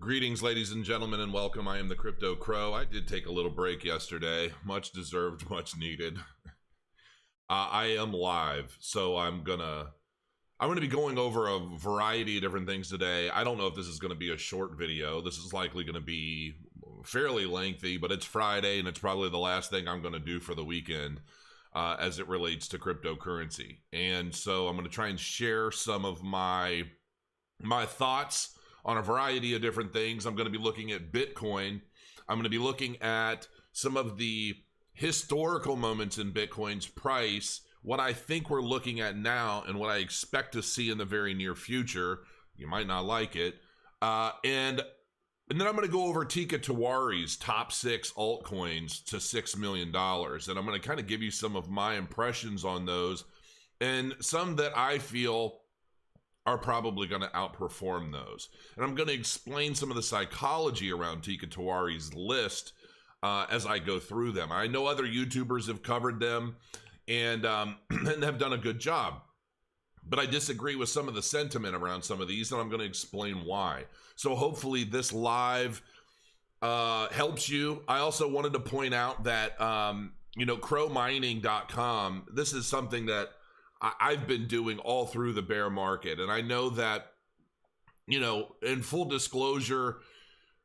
Greetings, ladies and gentlemen, and welcome. I am the Crypto Crow. I did take a little break yesterday. Much deserved, much needed. I am live, so I'm gonna be going over a variety of different things today. I don't know if this is gonna be a short video. This is likely gonna be fairly lengthy, but it's Friday, and it's probably the last thing I'm gonna do for the weekend as it relates to cryptocurrency. And so I'm gonna try and share some of my thoughts on a variety of different things. I'm going to be looking at Bitcoin. I'm going to be looking at some of the historical moments in Bitcoin's price, what I think we're looking at now, and what I expect to see in the very near future. You might not like it. And then I'm going to go over Teeka Tiwari's top 6 altcoins to $6 million. And I'm going to kind of give you some of my impressions on those, and some that I feel are probably going to outperform those. And I'm going to explain some of the psychology around Teeka Tiwari's list as I go through them. I know other YouTubers have covered them and have done a good job, but I disagree with some of the sentiment around some of these, and I'm going to explain why. So hopefully this live helps you. I also wanted to point out that, CrowMining.com, this is something that I've been doing all through the bear market. And I know that, in full disclosure,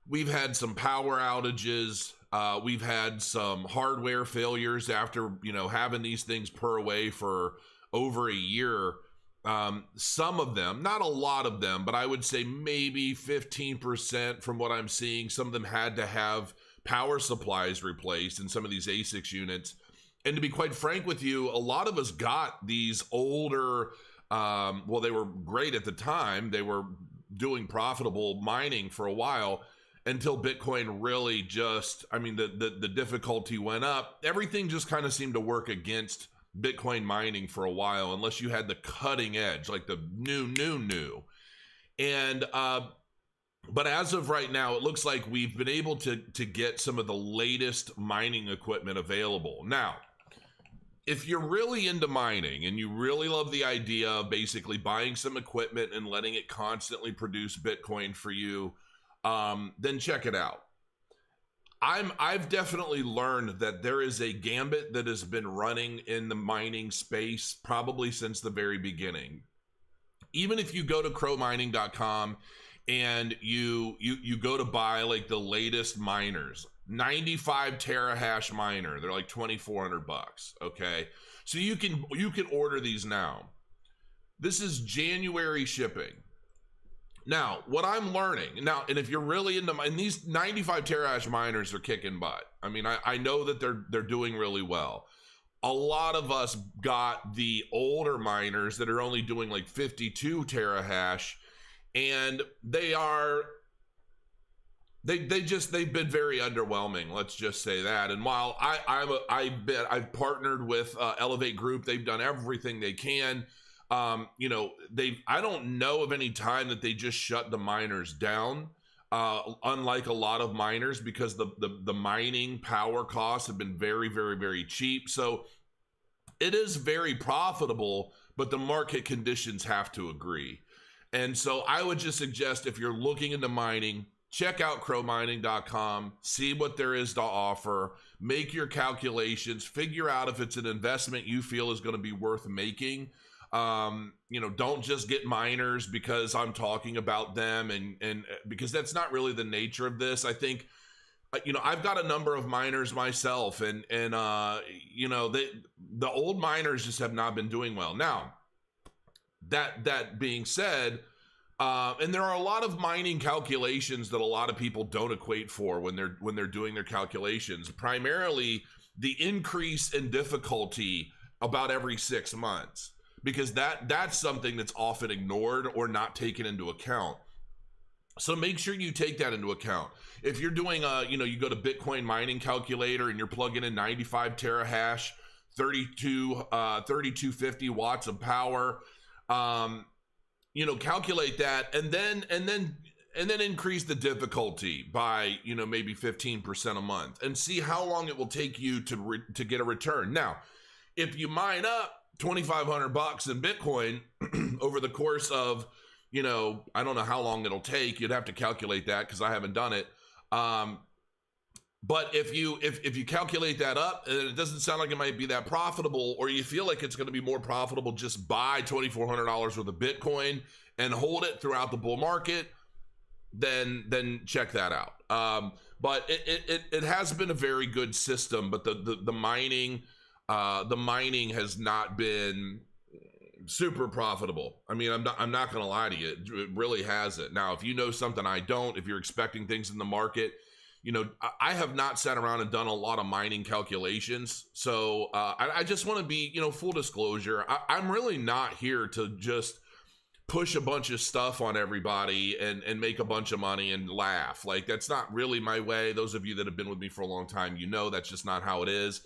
we've had some power outages. We've had some hardware failures after, having these things per away for over a year. Some of them, not a lot of them, but I would say maybe 15% from what I'm seeing. Some of them had to have power supplies replaced in some of these ASICs units. And to be quite frank with you, a lot of us got these older, they were great at the time. They were doing profitable mining for a while until Bitcoin really just, the difficulty went up. Everything just kind of seemed to work against Bitcoin mining for a while, unless you had the cutting edge, like the new. And, but as of right now, it looks like we've been able to get some of the latest mining equipment available. Now, if you're really into mining and you really love the idea of basically buying some equipment and letting it constantly produce Bitcoin for you, then check it out. I've definitely learned that there is a gambit that has been running in the mining space probably since the very beginning. Even if you go to CrowMining.com and you go to buy like the latest miners, 95 terahash miner, they're like $2,400. Okay, so you can order these now. This is January shipping. Now, what I'm learning now, and if you're really into and these 95 terahash miners are kicking butt. I know that they're doing really well. A lot of us got the older miners that are only doing like 52 terahash, and they've been very underwhelming. Let's just say that. And while I've partnered with Elevate Group, they've done everything they can. I don't know of any time that they just shut the miners down. Unlike a lot of miners, because the mining power costs have been very, very, very cheap. So it is very profitable, but the market conditions have to agree. And so I would just suggest, if you're looking into mining, check out CrowMining.com, see what there is to offer, make your calculations, figure out if it's an investment you feel is going to be worth making. Don't just get miners because I'm talking about them, and because that's not really the nature of this. I think, I've got a number of miners myself, and the old miners just have not been doing well. Now, that being said, and there are a lot of mining calculations that a lot of people don't equate for when they're doing their calculations. Primarily, the increase in difficulty about every 6 months, because that's something that's often ignored or not taken into account. So make sure you take that into account. If you're doing you go to Bitcoin mining calculator and you're plugging in 95 terahash, 3250 watts of power, calculate that, and then increase the difficulty by, maybe 15% a month, and see how long it will take you to get a return. Now, if you mine up $2,500 in Bitcoin over the course of you know, I don't know how long it'll take. You'd have to calculate that because I haven't done it. But if you calculate that up and it doesn't sound like it might be that profitable, or you feel like it's going to be more profitable, just buy $2,400 worth of Bitcoin and hold it throughout the bull market, then check that out. But it has been a very good system, but the mining has not been super profitable. I mean, I'm not going to lie to you. It really hasn't. Now, if you know something I don't, if you're expecting things in the market, you know, I have not sat around and done a lot of mining calculations. So I just want to be, you know, full disclosure. I'm really not here to just push a bunch of stuff on everybody and make a bunch of money and laugh. Like, that's not really my way. Those of you that have been with me for a long time, you know, that's just not how it is.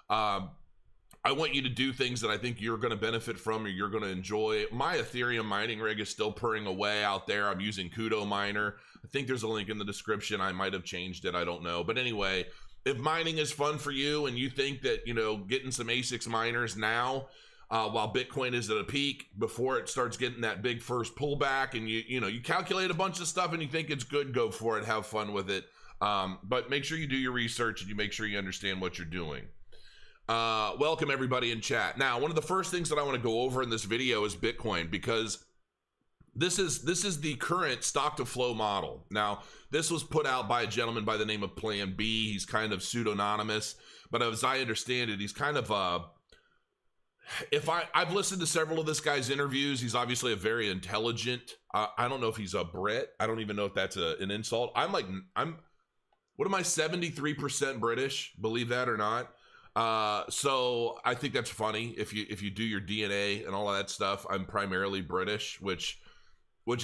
I want you to do things that I think you're going to benefit from or you're going to enjoy. My Ethereum mining rig is still purring away out there. I'm using Kudo Miner. I think there's a link in the description. I might have changed it. I don't know. But anyway, if mining is fun for you and you think that, you know, getting some ASICs miners now, while Bitcoin is at a peak before it starts getting that big first pullback, and you know, you calculate a bunch of stuff and you think it's good, go for it. Have fun with it. But make sure you do your research and you make sure you understand what you're doing. Welcome everybody in chat. Now, one of the first things that I want to go over in this video is Bitcoin, because this is the current stock to flow model. Now, this was put out by a gentleman by the name of Plan B. He's kind of pseudonymous, but as I understand it, he's kind of I've listened to several of this guy's interviews. He's obviously a very intelligent. I don't know if he's a Brit. I don't even know if that's an insult. What am I, 73% British? Believe that or not. So I think that's funny. If you do your DNA and all of that stuff, I'm primarily British, which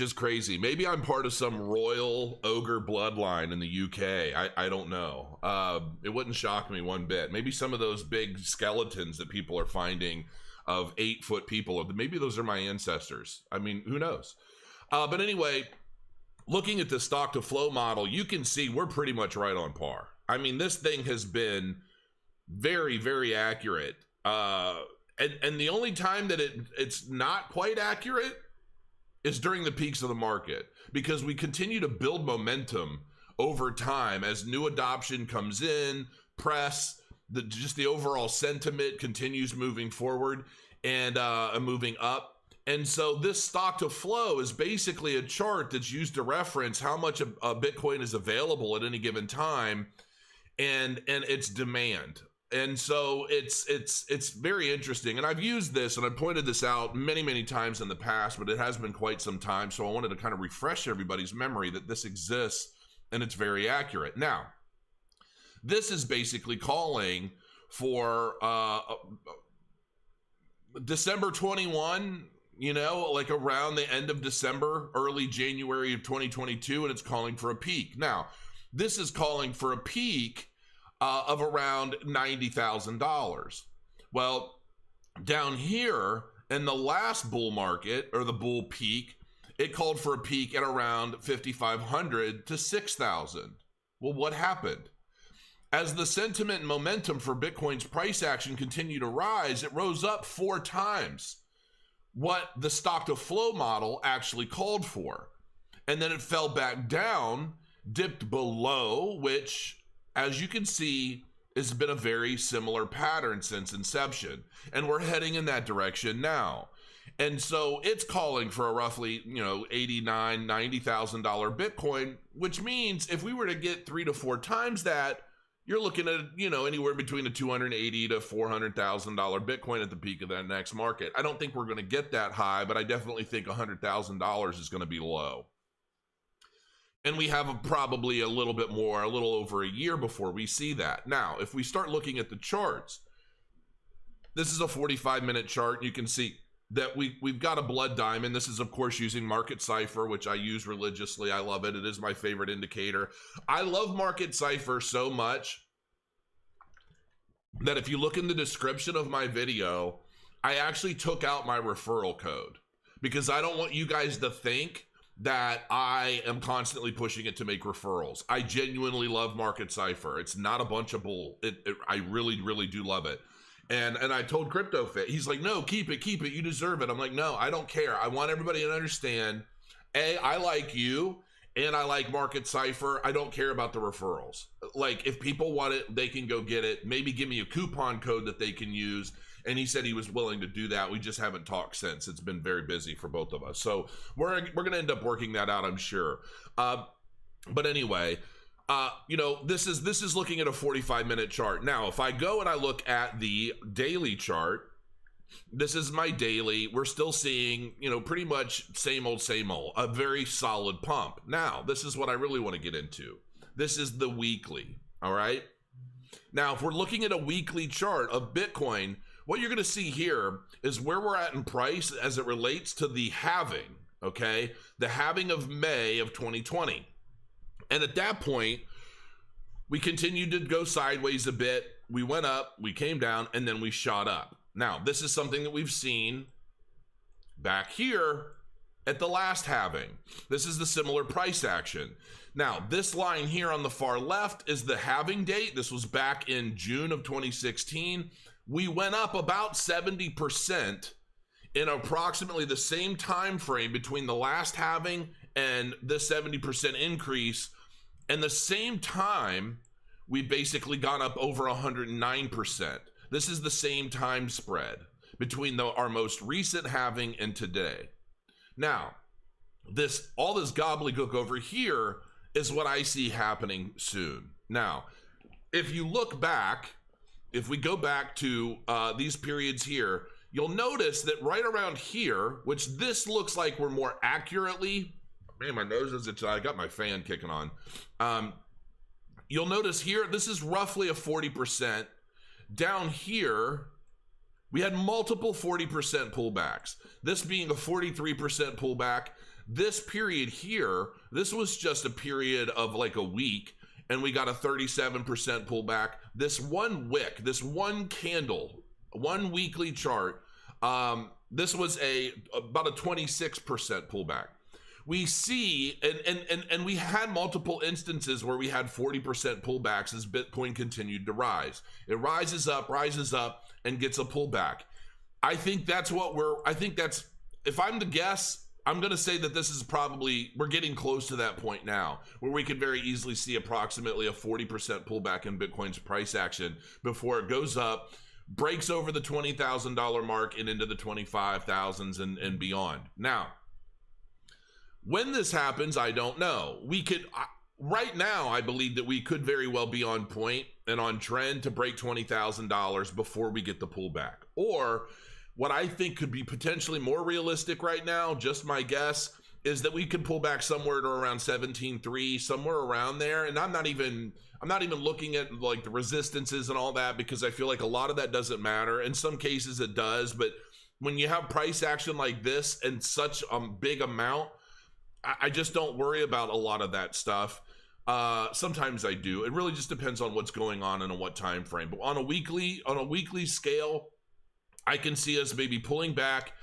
is crazy. Maybe I'm part of some royal ogre bloodline in the UK. I don't know. It wouldn't shock me one bit. Maybe some of those big skeletons that people are finding of 8-foot people, maybe those are my ancestors. I mean, who knows? But anyway, looking at the stock to flow model, you can see we're pretty much right on par. I mean, this thing has been very, very accurate. And the only time that it's not quite accurate is during the peaks of the market, because we continue to build momentum over time as new adoption comes in, press, just the overall sentiment continues moving forward and moving up. And so this stock to flow is basically a chart that's used to reference how much of Bitcoin is available at any given time and its demand. And so it's very interesting. And I've used this and I've pointed this out many, many times in the past, but it has been quite some time. So I wanted to kind of refresh everybody's memory that this exists and it's very accurate. Now, this is basically calling for December 21, you know, like around the end of December, early January of 2022, and it's calling for a peak. Now, this is calling for a peak of around $90,000. Well, down here in the last bull market, or the bull peak, it called for a peak at around 5,500 to 6,000. Well, what happened? As the sentiment and momentum for Bitcoin's price action continued to rise, it rose up 4 times what the stock to flow model actually called for. And then it fell back down, dipped below, which, as you can see, has been a very similar pattern since inception. And we're heading in that direction now. And so it's calling for a roughly, you know, $89,000, $90,000 Bitcoin, which means if we were to get 3 to 4 times that, you're looking at, you know, anywhere between a $280,000 to $400,000 Bitcoin at the peak of that next market. I don't think we're going to get that high, but I definitely think $100,000 is going to be low. And we have probably a little bit more, a little over a year before we see that. Now, if we start looking at the charts, this is a 45-minute chart. You can see that we've got a blood diamond. This is, of course, using Market Cipher, which I use religiously. I love it. It is my favorite indicator. I love Market Cipher so much that if you look in the description of my video, I actually took out my referral code because I don't want you guys to think that I am constantly pushing it to make referrals. I genuinely love Market Cipher. It's not a bunch of bull. I really, really do love it. And I told CryptoFit, he's like, no, keep it, you deserve it. I'm like, no, I don't care. I want everybody to understand I like you, and I like Market Cipher. I don't care about the referrals. Like, if people want it, they can go get it. Maybe give me a coupon code that they can use. And he said he was willing to do that. We just haven't talked since. It's been very busy for both of us. So we're going to end up working that out, I'm sure. But anyway, you know, this is looking at a 45-minute chart. Now, if I go and I look at the daily chart, this is my daily. We're still seeing, you know, pretty much same old, a very solid pump. Now, this is what I really want to get into. This is the weekly, all right? Now, if we're looking at a weekly chart of Bitcoin, what you're going to see here is where we're at in price as it relates to the halving, okay? The halving of May of 2020. And at that point, we continued to go sideways a bit. We went up, we came down, and then we shot up. Now, this is something that we've seen back here at the last halving. This is the similar price action. Now, this line here on the far left is the halving date. This was back in June of 2016. We went up about 70% in approximately the same time frame between the last halving and the 70% increase. And the same time, we've basically gone up over 109%. This is the same time spread between our most recent halving and today. Now, all this gobbledygook over here is what I see happening soon. Now, if you look back, if we go back to these periods here, you'll notice that right around here, which this looks like we're more accurately, man, my nose is itching. I got my fan kicking on. You'll notice here, this is roughly a 40%. Down here, we had multiple 40% pullbacks. This being a 43% pullback. This period here, this was just a period of like a week, and we got a 37% pullback. This one wick, this one candle, one weekly chart, this was about a 26% pullback. We see, and we had multiple instances where we had 40% pullbacks as Bitcoin continued to rise. It rises up, and gets a pullback. I think that's if I'm to guess, I'm going to say that this is we're getting close to that point now, where we could very easily see approximately a 40% pullback in Bitcoin's price action before it goes up, breaks over the $20,000 mark and into the 25,000s and beyond. Now, when this happens, I don't know. Right now, I believe that we could very well be on point and on trend to break $20,000 before we get the pullback. Or what I think could be potentially more realistic right now, just my guess, is that we could pull back somewhere to around 17.3, somewhere around there. And I'm not even looking at like the resistances and all that, because I feel like a lot of that doesn't matter. In some cases it does, but when you have price action like this and such a big amount, I just don't worry about a lot of that stuff. Sometimes I do. It really just depends on what's going on and on what time frame. But on a weekly scale, I can see us maybe pulling back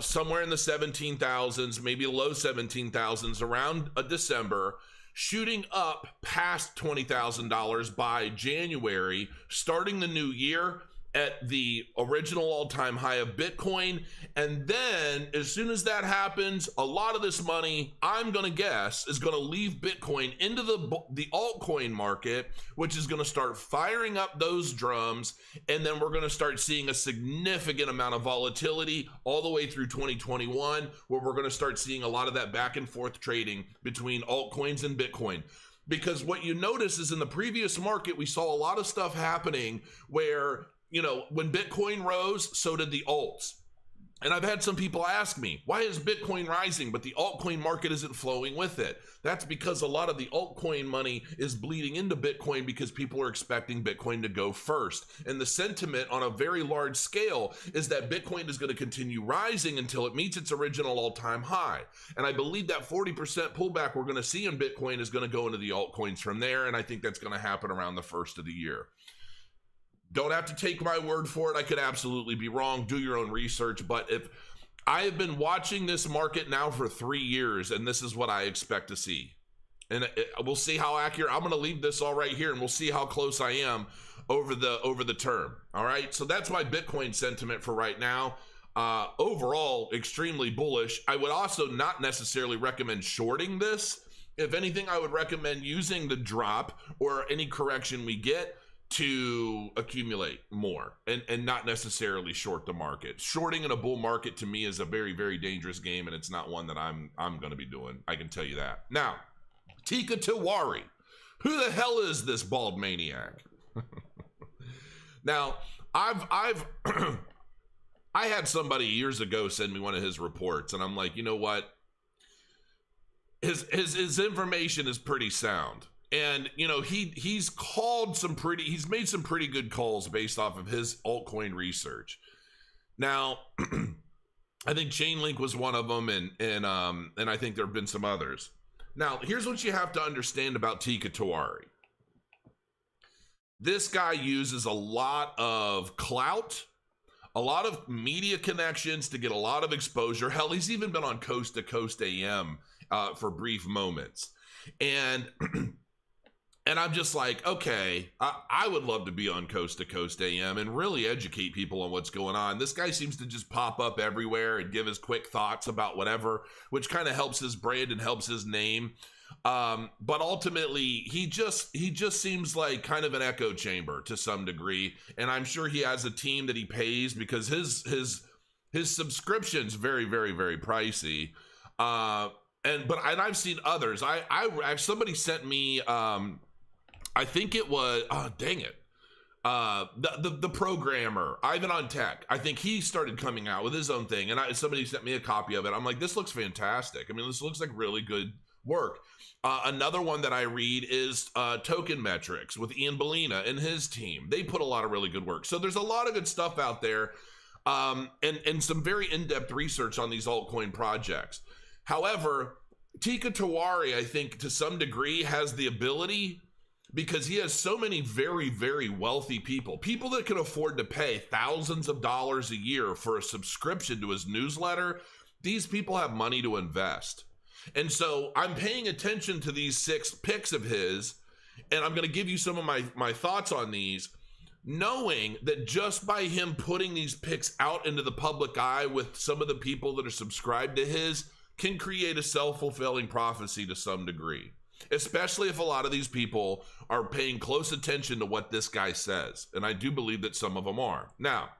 somewhere in the 17,000s, maybe low 17,000s around December, shooting up past $20,000 by January, starting the new year at the original all-time high of Bitcoin. And then as soon as that happens, a lot of this money, I'm going to guess, is going to leave Bitcoin into the altcoin market, which is going to start firing up those drums. And then we're going to start seeing a significant amount of volatility all the way through 2021, where we're going to start seeing a lot of that back and forth trading between altcoins and Bitcoin. Because what you notice is in the previous market, we saw a lot of stuff happening where, you know, when Bitcoin rose, so did the alts. And I've had some people ask me, why is Bitcoin rising, but the altcoin market isn't flowing with it? That's because a lot of the altcoin money is bleeding into Bitcoin because people are expecting Bitcoin to go first. And the sentiment on a very large scale is that Bitcoin is going to continue rising until it meets its original all-time high. And I believe that 40% pullback we're going to see in Bitcoin is going to go into the altcoins from there. And I think that's going to happen around the first of the year. Don't have to take my word for it. I could absolutely be wrong. Do your own research. But if I have been watching this market now for 3 years, and this is what I expect to see. And we'll see how accurate. I'm going to leave this all right here, and we'll see how close I am over the term. All right. So that's my Bitcoin sentiment for right now. Overall, extremely bullish. I would also not necessarily recommend shorting this. If anything, I would recommend using the drop or any correction we get to accumulate more and not necessarily short the market. Shorting in a bull market to me is a very, very dangerous game, and it's not one that I'm going to be doing. I can tell you that. Now, Teeka Tiwari. Who the hell is this bald maniac? Now, I had somebody years ago send me one of his reports, and I'm like, you know what? His information is pretty sound. And, you know, he's made some pretty good calls based off of his altcoin research. Now, I think Chainlink was one of them, and I think there have been some others. Now, here's what you have to understand about Teeka Tiwari. This guy uses a lot of clout, a lot of media connections to get a lot of exposure. Hell, he's even been on Coast to Coast AM for brief moments. And I'm just like, okay, I would love to be on Coast to Coast AM and really educate people on what's going on. This guy seems to just pop up everywhere and give his quick thoughts about whatever, which kind of helps his brand and helps his name. But ultimately, he just seems like kind of an echo chamber to some degree. And I'm sure he has a team that he pays because his subscription's very, very, very pricey. And I've seen others. Somebody sent me, I think it was, oh, dang it. The programmer, Ivan on Tech, I think he started coming out with his own thing. And somebody sent me a copy of it. I'm like, this looks fantastic. I mean, this looks like really good work. Another one that I read is Token Metrics with Ian Bellina and his team. They put a lot of really good work. So there's a lot of good stuff out there, and some very in-depth research on these altcoin projects. However, Teeka Tiwari, I think to some degree has the ability, because he has so many very, very wealthy people that can afford to pay thousands of dollars a year for a subscription to his newsletter. These people have money to invest. And so I'm paying attention to these 6 picks of his, and I'm going to give you some of my thoughts on these, knowing that just by him putting these picks out into the public eye with some of the people that are subscribed to his can create a self-fulfilling prophecy to some degree, especially if a lot of these people are paying close attention to what this guy says. And I do believe that some of them are. Now,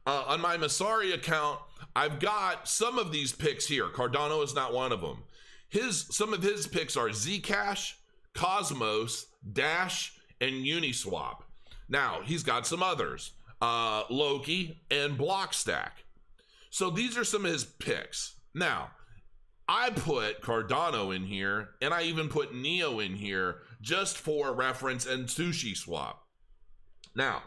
on my Masari account, I've got some of these picks here. Cardano is not one of them. Some of his picks are Zcash, Cosmos, Dash, and Uniswap. Now, he's got some others, Loki and Blockstack. So these are some of his picks. Now, I put Cardano in here, and I even put Neo in here just for reference, and SushiSwap. Now,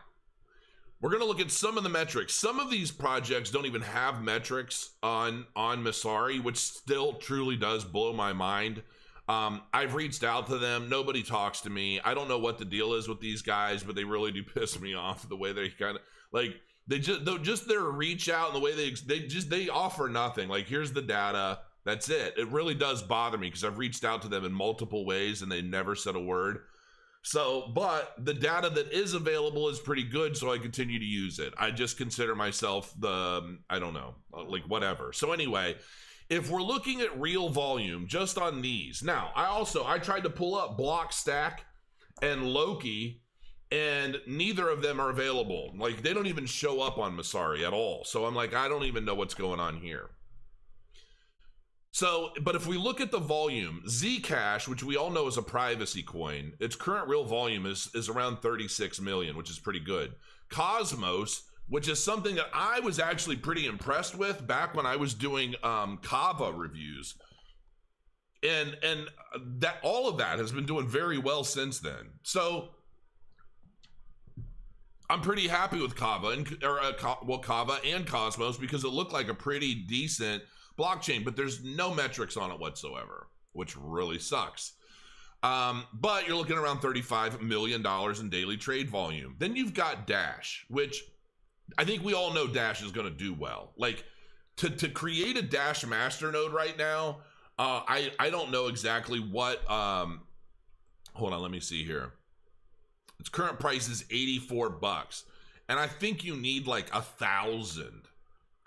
we're going to look at some of the metrics. Some of these projects don't even have metrics on Masari, which still truly does blow my mind. I've reached out to them. Nobody talks to me. I don't know what the deal is with these guys, but they really do piss me off the way they kind of like, just their reach out and the way they offer nothing. Like, here's the data. That's it. It really does bother me because I've reached out to them in multiple ways and they never said a word. So, but the data that is available is pretty good, so I continue to use it. I just consider myself I don't know, like whatever. So anyway, if we're looking at real volume just on these, now I tried to pull up Blockstack and Loki, and neither of them are available. Like, they don't even show up on Masari at all. So I'm like, I don't even know what's going on here. So, but if we look at the volume, Zcash, which we all know is a privacy coin, its current real volume is around 36 million, which is pretty good. Cosmos, which is something that I was actually pretty impressed with back when I was doing Kava reviews. And that all of that has been doing very well since then. So I'm pretty happy with Kava and Cosmos because it looked like a pretty decent blockchain, but there's no metrics on it whatsoever, which really sucks. But you're looking around $35 million in daily trade volume. Then you've got Dash, which I think we all know Dash is going to do well. Like, to create a Dash masternode right now, I don't know exactly what. Hold on, let me see here. Its current price is $84, and I think you need like 1,000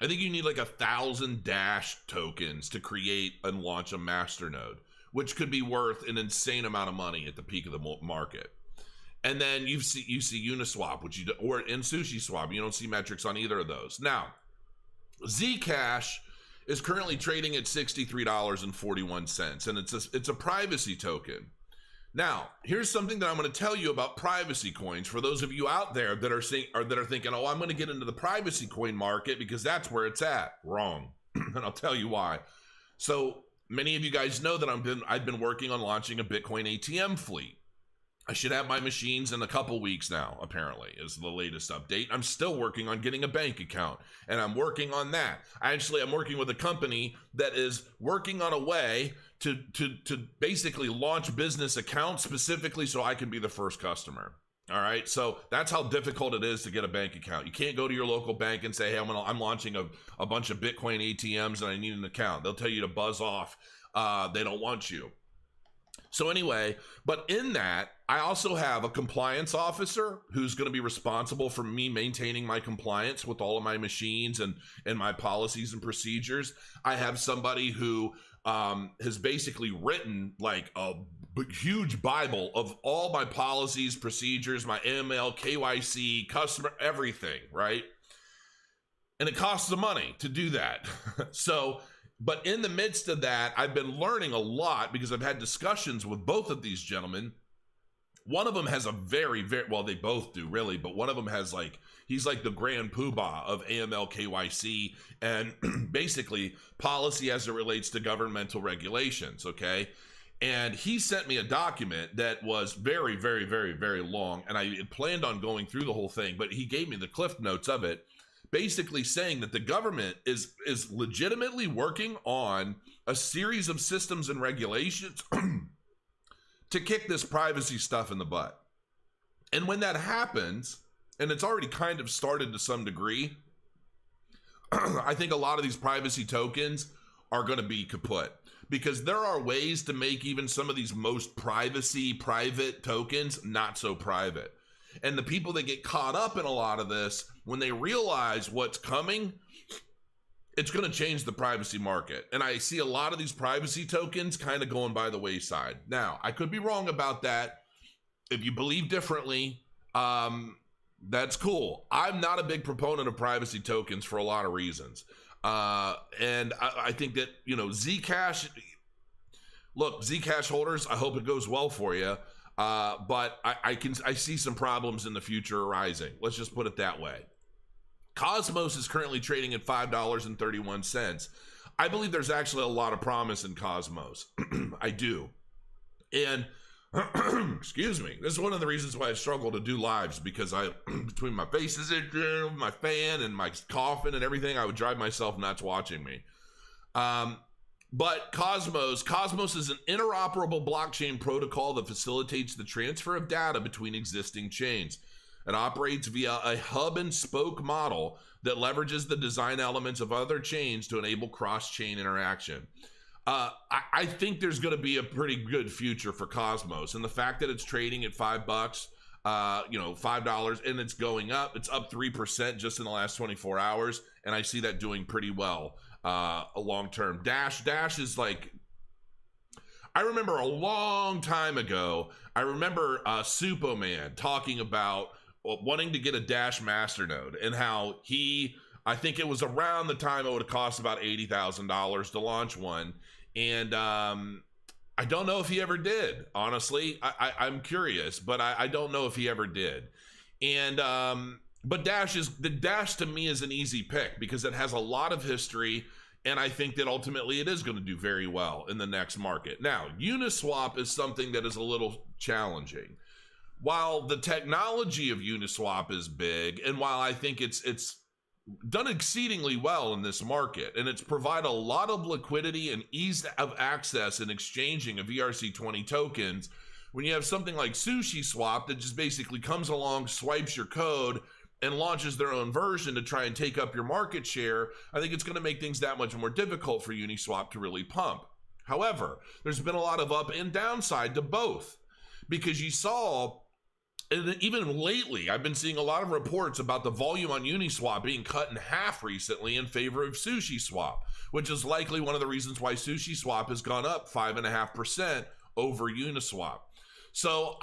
I think you need like 1,000 Dash tokens to create and launch a masternode, which could be worth an insane amount of money at the peak of the market. And then you see Uniswap, which or in SushiSwap, you don't see metrics on either of those. Now, Zcash is currently trading at $63.41, and it's a privacy token. Now, here's something that I'm going to tell you about privacy coins for those of you out there that are thinking, oh, I'm going to get into the privacy coin market because that's where it's at. Wrong. And I'll tell you why. So many of you guys know that I've been working on launching a Bitcoin ATM fleet. I should have my machines in a couple weeks now, apparently, is the latest update. I'm still working on getting a bank account, and I'm working on that. I'm working with a company that is working on a way to basically launch business accounts specifically so I can be the first customer. All right, so that's how difficult it is to get a bank account. You can't go to your local bank and say, hey, I'm launching a bunch of Bitcoin ATMs and I need an account. They'll tell you to buzz off. They don't want you. So anyway, but in that, I also have a compliance officer who's going to be responsible for me maintaining my compliance with all of my machines and my policies and procedures. I have somebody who has basically written like a huge Bible of all my policies, procedures, my AML, KYC, customer, everything, right? And it costs some money to do that. But in the midst of that, I've been learning a lot because I've had discussions with both of these gentlemen. One of them has a very, well, they both do really, but one of them has he's like the grand poobah of AML KYC and basically policy as it relates to governmental regulations, okay? And he sent me a document that was very, very, very, very long, and I had planned on going through the whole thing, but he gave me the cliff notes of it, basically saying that the government is legitimately working on a series of systems and regulations to kick this privacy stuff in the butt. And when that happens, and it's already kind of started to some degree, I think a lot of these privacy tokens are going to be kaput, because there are ways to make even some of these most private tokens not so private. And the people that get caught up in a lot of this, when they realize what's coming, it's going to change the privacy market. And I see a lot of these privacy tokens kind of going by the wayside. Now, I could be wrong about that. If you believe differently, that's cool. I'm not a big proponent of privacy tokens for a lot of reasons. And I think that, Zcash, look, Zcash holders, I hope it goes well for you. But I see some problems in the future arising. Let's just put it that way. Cosmos is currently trading at $5.31. I believe there's actually a lot of promise in Cosmos. I do. And excuse me, this is one of the reasons why I struggle to do lives, because between my faces, my fan and my coughing and everything, I would drive myself nuts watching me. But Cosmos is an interoperable blockchain protocol that facilitates the transfer of data between existing chains. It operates via a hub and spoke model that leverages the design elements of other chains to enable cross-chain interaction. I think there's going to be a pretty good future for Cosmos, and the fact that it's trading at $5, $5, and it's going up. It's up 3% just in the last 24 hours, and I see that doing pretty well. A long term. Dash is like, I remember a long time ago, I remember Supoman talking about wanting to get a Dash masternode, and how I think it was around the time it would have cost about $80,000 to launch one, and I don't know if he ever did, honestly. I'm curious, but I don't know if he ever did. And but Dash to me is an easy pick because it has a lot of history, and I think that ultimately it is going to do very well in the next market. Now, Uniswap is something that is a little challenging. While the technology of Uniswap is big, and while I think it's done exceedingly well in this market, and it's provided a lot of liquidity and ease of access in exchanging of ERC20 tokens, when you have something like SushiSwap that just basically comes along, swipes your code, and launches their own version to try and take up your market share, I think it's going to make things that much more difficult for Uniswap to really pump. However, there's been a lot of up and downside to both, because you saw And even lately, I've been seeing a lot of reports about the volume on Uniswap being cut in half recently in favor of SushiSwap, which is likely one of the reasons why SushiSwap has gone up 5.5% over Uniswap. So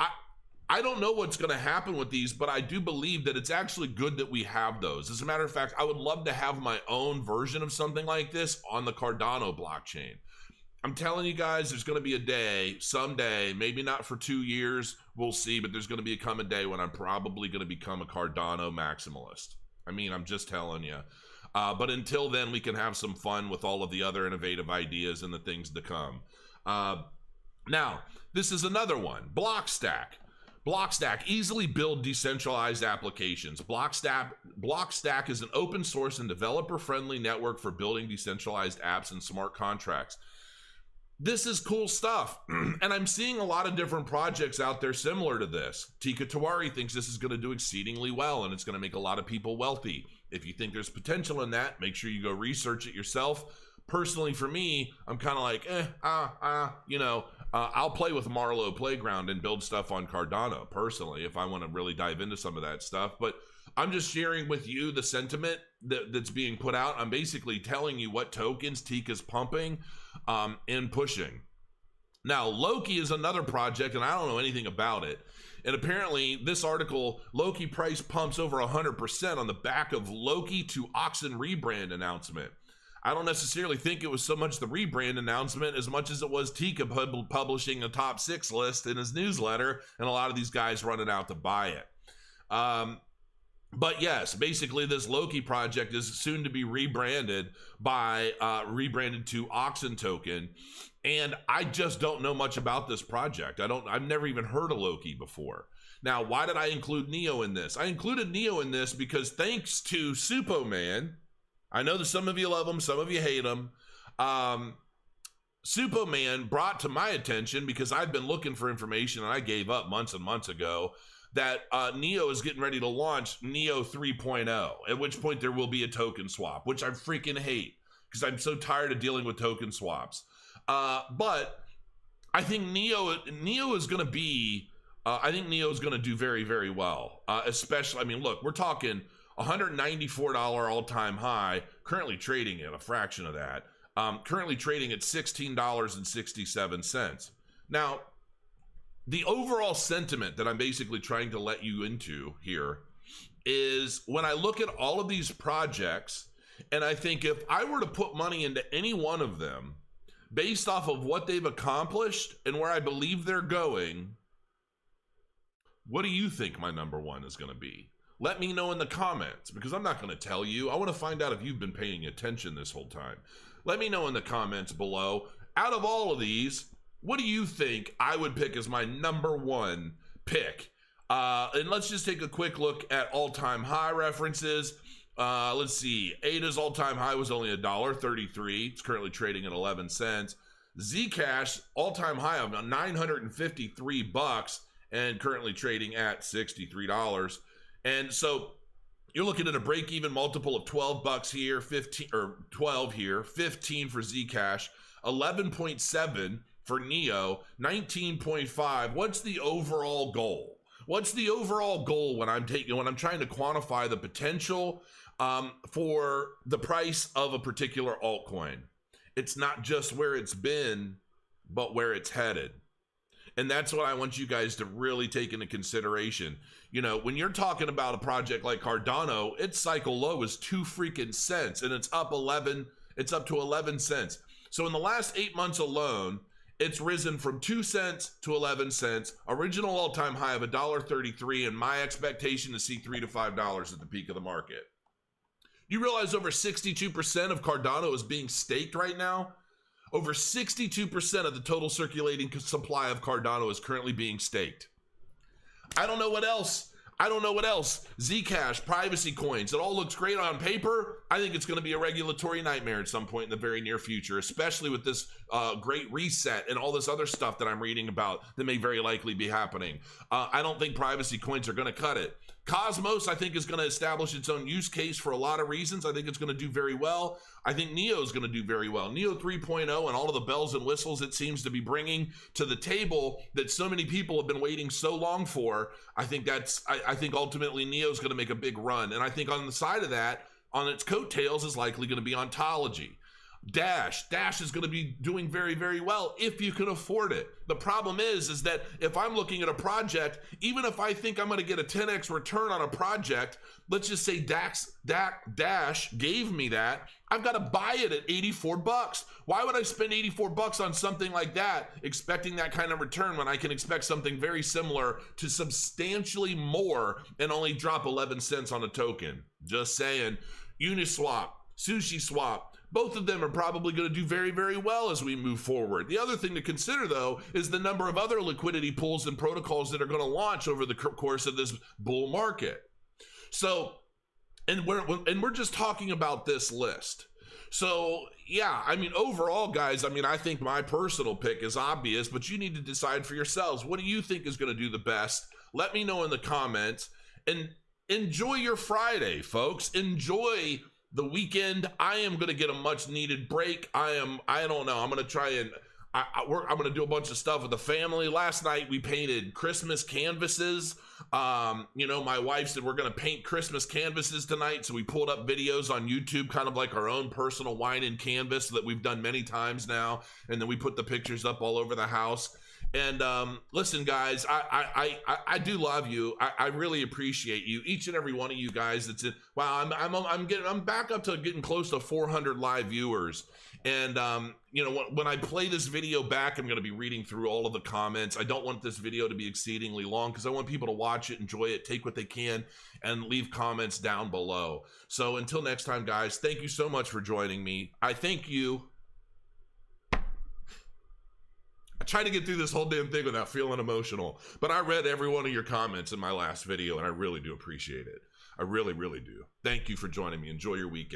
I don't know what's going to happen with these, but I do believe that it's actually good that we have those. As a matter of fact, I would love to have my own version of something like this on the Cardano blockchain. I'm telling you guys, there's going to be a day, someday, maybe not for 2 years, we'll see, but there's going to be a day when I'm probably going to become a Cardano maximalist. I mean, I'm just telling you. But until then, we can have some fun with all of the other innovative ideas and the things to come. Now, this is another one, Blockstack. Blockstack, easily build decentralized applications. Blockstack is an open source and developer-friendly network for building decentralized apps and smart contracts. This is cool stuff, and I'm seeing a lot of different projects out there similar to this. Teeka Tiwari thinks this is going to do exceedingly well, and it's going to make a lot of people wealthy. If you think there's potential in that, make sure you go research it yourself. Personally, for me, I'm kind of like, I'll play with Marlowe Playground and build stuff on Cardano, personally, if I want to really dive into some of that stuff. But I'm just sharing with you the sentiment that's being put out. I'm basically telling you what tokens Teeka's pumping and pushing. Now, Loki is another project, and I don't know anything about it. And apparently, this article, Loki price pumps over 100% on the back of Loki to Oxen rebrand announcement. I don't necessarily think it was so much the rebrand announcement as much as it was Teeka publishing a top 6 list in his newsletter, and a lot of these guys running out to buy it. But yes, basically this Loki project is soon to be rebranded to Oxen token, and I just don't know much about this project. I've never even heard of Loki before. Now, why did I include Neo in this? I included Neo in this because thanks to Supoman, I know that some of you love him, some of you hate him. Supoman brought to my attention, because I've been looking for information and I gave up months and months ago, that Neo is getting ready to launch Neo 3.0, at which point there will be a token swap, which I freaking hate because I'm so tired of dealing with token swaps. But I think Neo is going to be, I think Neo is going to do very, very well. Especially, I mean, look, we're talking $194 all-time high, currently trading at a fraction of that. Currently trading at $16.67. Now, the overall sentiment that I'm basically trying to let you into here is when I look at all of these projects, and I think if I were to put money into any one of them based off of what they've accomplished and where I believe they're going, what do you think my number one is going to be? Let me know in the comments, because I'm not going to tell you. I want to find out if you've been paying attention this whole time. Let me know in the comments below. Out of all of these, what do you think I would pick as my number one pick? And let's just take a quick look at all-time high references. Let's see. ADA's all-time high was only $1.33. It's currently trading at 11 cents. Zcash all-time high of $953 and currently trading at $63. And so you're looking at a break-even multiple of $12 here, 15 or 12 here, 15 for Zcash, 11.7 for Neo, 19.5. What's the overall goal? What's the overall goal when I'm trying to quantify the potential for the price of a particular altcoin? It's not just where it's been, but where it's headed. And that's what I want you guys to really take into consideration. You know, when you're talking about a project like Cardano, its cycle low is 2 freaking cents, and it's up to 11 cents. So in the last 8 months alone, it's risen from 2 cents to 11 cents, original all-time high of $1.33, and my expectation to see $3 to $5 at the peak of the market. You realize over 62% of Cardano is being staked right now? Over 62% of the total circulating supply of Cardano is currently being staked. I don't know what else. Zcash, privacy coins, it all looks great on paper. I think it's going to be a regulatory nightmare at some point in the very near future, especially with this great reset and all this other stuff that I'm reading about that may very likely be happening. I don't think privacy coins are going to cut it. Cosmos, I think, is going to establish its own use case for a lot of reasons. I think it's going to do very well. I think Neo is going to do very well. Neo 3.0 and all of the bells and whistles it seems to be bringing to the table that so many people have been waiting so long for. I think ultimately Neo is going to make a big run. And I think on the side of that, on its coattails, is likely going to be Ontology. Dash is going to be doing very, very well if you can afford it. The problem is that if I'm looking at a project, even if I think I'm going to get a 10x return on a project, let's just say Dash gave me that, I've got to buy it at 84 bucks. Why would I spend 84 bucks on something like that, expecting that kind of return when I can expect something very similar to substantially more and only drop 11 cents on a token? Just saying. Uniswap, SushiSwap, both of them are probably going to do very, very well as we move forward. The other thing to consider, though, is the number of other liquidity pools and protocols that are going to launch over the course of this bull market. So, and we're just talking about this list. So, yeah, I mean, overall, guys, I mean, I think my personal pick is obvious, but you need to decide for yourselves. What do you think is going to do the best? Let me know in the comments. And enjoy your Friday, folks. Enjoy the weekend. I am going to get a much needed break. I don't know. I'm going to try and I'm going to do a bunch of stuff with the family. Last night we painted Christmas canvases. My wife said we're going to paint Christmas canvases tonight. So we pulled up videos on YouTube, kind of like our own personal wine and canvas that we've done many times now. And then we put the pictures up all over the house. And listen, guys, I do love you. I really appreciate you, each and every one of you guys. That's it. Wow, I'm back up to getting close to 400 live viewers. And when I play this video back, I'm going to be reading through all of the comments. I don't want this video to be exceedingly long because I want people to watch it, enjoy it, take what they can, and leave comments down below. So until next time, guys, thank you so much for joining me. I thank you. I tried to get through this whole damn thing without feeling emotional, but I read every one of your comments in my last video, and I really do appreciate it. I really, really do. Thank you for joining me. Enjoy your weekend.